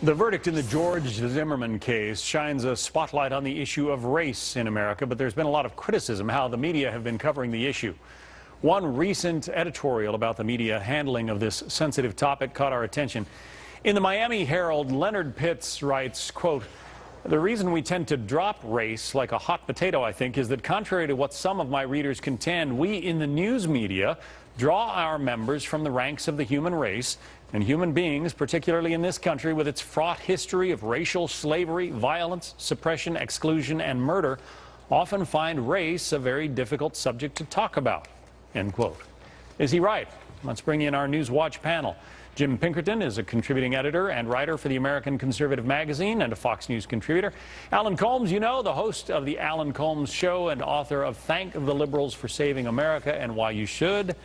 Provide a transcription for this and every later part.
The verdict in the George Zimmerman case shines a spotlight on the issue of race in America, but there's been a lot of criticism how the media have been covering the issue. One recent editorial about the media handling of this sensitive topic caught our attention. In the Miami Herald, Leonard Pitts writes, quote, "The reason we tend to drop race like a hot potato, I think, is that contrary to what some of my readers contend, we in the news media draw our members from the ranks of the human race, and human beings, particularly in this country with its fraught history of racial slavery, violence, suppression, exclusion, and murder, often find race a very difficult subject to talk about." End quote. Is he right? Let's bring in our News Watch panel. Jim Pinkerton is a contributing editor and writer for the American Conservative magazine and a Fox News contributor. Alan Colmes, you know, the host of the Alan Colmes Show and author of Thank the Liberals for Saving America and Why You Should.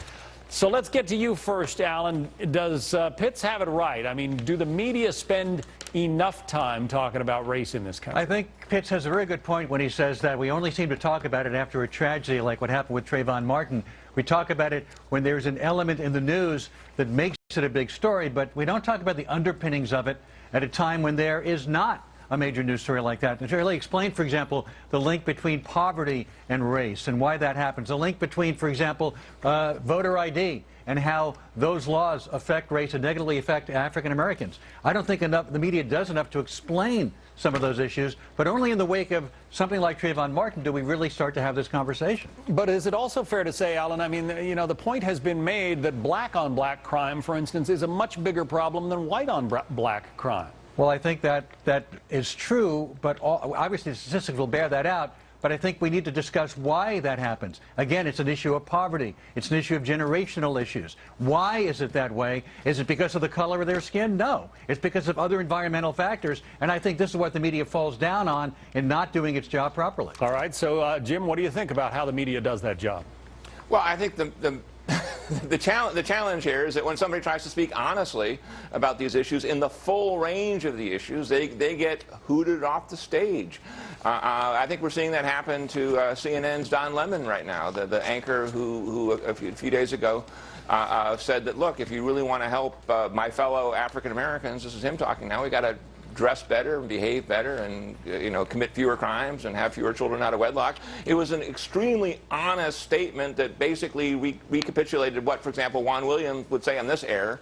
So let's get to you first, Alan. Does Pitts have it right? I mean, do the media spend enough time talking about race in this country? I think Pitts has a very good point when he says that we only seem to talk about it after a tragedy like what happened with Trayvon Martin. We talk about it when there's an element in the news that makes it a big story, but we don't talk about the underpinnings of it at a time when there is not a major news story like that. To really explain, for example, the link between poverty and race and why that happens, the link between, for example, voter ID and how those laws affect race and negatively affect African Americans. I don't think the media does enough to explain some of those issues, but only in the wake of something like Trayvon Martin do we really start to have this conversation. But is it also fair to say, Alan, I mean, you know, the point has been made that black-on-black crime, for instance, is a much bigger problem than white-on-black crime? Well, I think that is true, but obviously the statistics will bear that out. But I think we need to discuss why that happens. Again, it's an issue of poverty. It's an issue of generational issues. Why is it that way? Is it because of the color of their skin? No. It's because of other environmental factors. And I think this is what the media falls down on in not doing its job properly. All right. So, Jim, what do you think about how the media does that job? Well, I think the challenge here is that when somebody tries to speak honestly about these issues in the full range of the issues, they get hooted off the stage. I think we're seeing that happen to CNN's Don Lemon right now, the anchor who a few days ago said that, look, if you really want to help my fellow African Americans, this is him talking now, we got to dress better and behave better and, you know, commit fewer crimes and have fewer children out of wedlock. It was an extremely honest statement that basically recapitulated what, for example, Juan Williams would say on this air,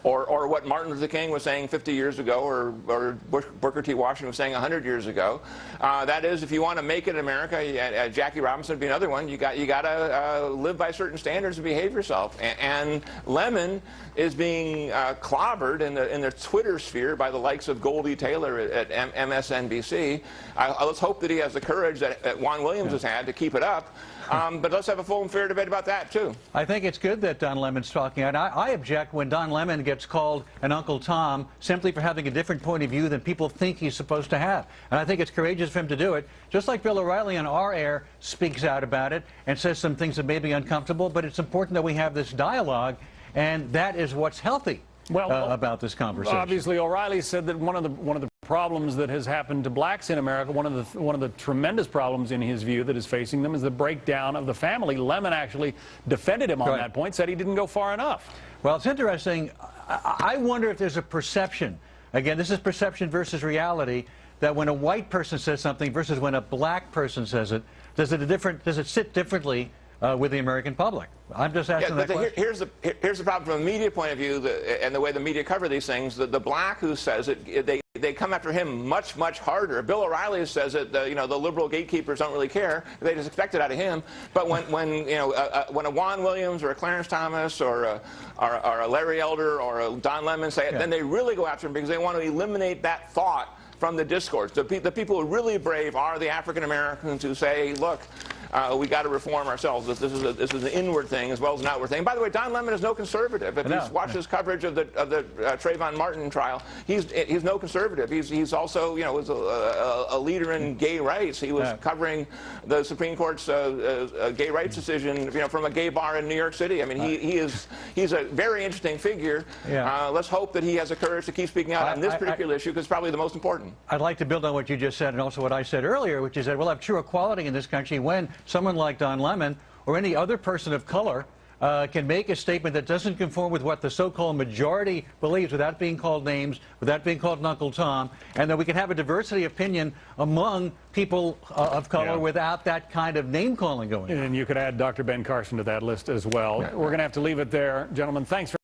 or what Martin Luther King was saying 50 years ago, or Booker T. Washington was saying 100 years ago. That is, if you want to make it in America, Jackie Robinson would be another one. You got to live by certain standards and behave yourself. And Lemon is being clobbered in the Twitter sphere by the likes of Goldie Taylor at MSNBC. Let's hope that he has the courage that Juan Williams has had to keep it up. But let's have a full and fair debate about that, too. I think it's good that Don Lemon's talking out. I object when Don Lemon gets called an Uncle Tom simply for having a different point of view than people think he's supposed to have. And I think it's courageous for him to do it, just like Bill O'Reilly on our air speaks out about it and says some things that may be uncomfortable. But it's important that we have this dialogue, and that is what's healthy about this conversation. Obviously, O'Reilly said that one of the problems that has happened to blacks in America, one of the tremendous problems in his view that is facing them, is the breakdown of the family. Lemon actually defended him on that point, said he didn't go far enough. Well, it's interesting. I wonder if there's a perception, again, this is perception versus reality, that when a white person says something versus when a black person says it, does it sit differently with the American public? I'm just asking that question. Here's the problem from a media point of view, and the way the media cover these things. The black who says it, they come after him much harder. Bill O'Reilly says it. You know, the liberal gatekeepers don't really care. They just expect it out of him. But when a Juan Williams or a Clarence Thomas or a Larry Elder or a Don Lemon say it, then they really go after him because they want to eliminate that thought from the discourse. The people who are really brave are the African Americans who say, look, we got to reform ourselves. This is an inward thing as well as an outward thing. By the way, Don Lemon is no conservative. If you watch his coverage of the Trayvon Martin trial, he's no conservative. He's also, you know, was a leader in gay rights. He was covering the Supreme Court's gay rights decision, you know, from a gay bar in New York City. I mean, he's a very interesting figure. Let's hope that he has the courage to keep speaking out on this particular issue, because it's probably the most important. I'd like to build on what you just said and also what I said earlier, which is that we'll have true equality in this country when someone like Don Lemon or any other person of color can make a statement that doesn't conform with what the so-called majority believes without being called names, without being called Uncle Tom, and that we can have a diversity of opinion among people of color without that kind of name-calling going on. And you could add Dr. Ben Carson to that list as well. We're going to have to leave it there. Gentlemen, thanks for